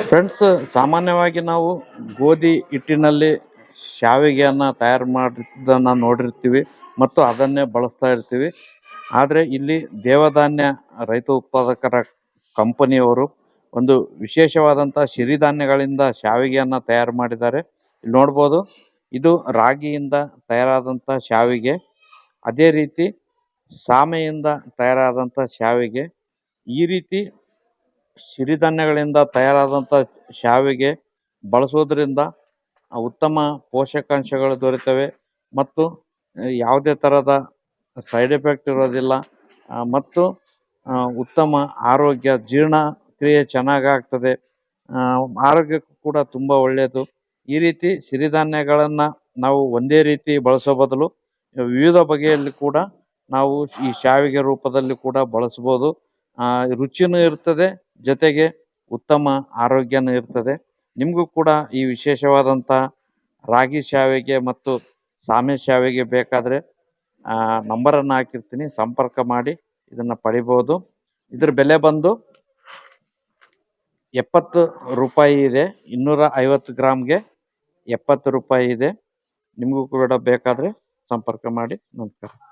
Friends, ಸಾಮಾನ್ಯವಾಗಿ ನಾವು ಗೋಧಿ ಹಿಟ್ಟಿನಲ್ಲಿ ಶಾವಿಗೆಯನ್ನು ತಯಾರು ಮಾಡಿದ್ದನ್ನು ನೋಡಿರ್ತೀವಿ ಮತ್ತು ಅದನ್ನೇ ಬಳಸ್ತಾ ಇರ್ತೀವಿ. ಆದರೆ ಇಲ್ಲಿ ದೇವಧಾನ್ಯ ರೈತ ಉತ್ಪಾದಕರ ಕಂಪನಿಯವರು ಒಂದು ವಿಶೇಷವಾದಂಥ ಸಿರಿಧಾನ್ಯಗಳಿಂದ ಶಾವಿಗೆಯನ್ನು ತಯಾರು ಮಾಡಿದ್ದಾರೆ. ಇಲ್ಲಿ ನೋಡ್ಬೋದು, ಇದು ರಾಗಿಯಿಂದ ತಯಾರಾದಂಥ ಶಾವಿಗೆ. ಅದೇ ರೀತಿ ಸಾಮೆಯಿಂದ ತಯಾರಾದಂಥ ಶಾವಿಗೆ. ಈ ರೀತಿ ಸಿರಿಧಾನ್ಯಗಳಿಂದ ತಯಾರಾದಂಥ ಶಾವಿಗೆ ಬಳಸೋದ್ರಿಂದ ಉತ್ತಮ ಪೋಷಕಾಂಶಗಳು ದೊರೆತವೆ ಮತ್ತು ಯಾವುದೇ ಥರದ ಸೈಡ್ ಎಫೆಕ್ಟ್ ಇರೋದಿಲ್ಲ. ಮತ್ತು ಉತ್ತಮ ಆರೋಗ್ಯ, ಜೀರ್ಣಕ್ರಿಯೆ ಚೆನ್ನಾಗಾಗ್ತದೆ. ಆರೋಗ್ಯಕ್ಕೂ ಕೂಡ ತುಂಬ ಒಳ್ಳೆಯದು. ಈ ರೀತಿ ಸಿರಿಧಾನ್ಯಗಳನ್ನು ನಾವು ಒಂದೇ ರೀತಿ ಬಳಸೋ ಬದಲು ವಿವಿಧ ಬಗೆಯಲ್ಲಿ ಕೂಡ ನಾವು ಈ ಶಾವಿಗೆ ರೂಪದಲ್ಲಿ ಕೂಡ ಬಳಸ್ಬೋದು. ರುಚಿನೂ ಇರ್ತದೆ, ಜೊತೆಗೆ ಉತ್ತಮ ಆರೋಗ್ಯನೂ ಇರ್ತದೆ. ನಿಮಗೂ ಕೂಡ ಈ ವಿಶೇಷವಾದಂಥ ರಾಗಿ ಶಾವಿಗೆ ಮತ್ತು ಸಾಮೆ ಶಾವಿಗೆ ಬೇಕಾದರೆ ನಂಬರನ್ನು ಹಾಕಿರ್ತೀನಿ, ಸಂಪರ್ಕ ಮಾಡಿ ಇದನ್ನು ಪಡಿಬೋದು. ಇದ್ರ ಬೆಲೆ ಬಂದು 70 ರೂಪಾಯಿ ಇದೆ. 250 ಗ್ರಾಮ್ಗೆ 70 ರೂಪಾಯಿ ಇದೆ. ನಿಮಗೂ ಕೂಡ ಬೇಕಾದರೆ ಸಂಪರ್ಕ ಮಾಡಿ. ನಮಸ್ಕಾರ.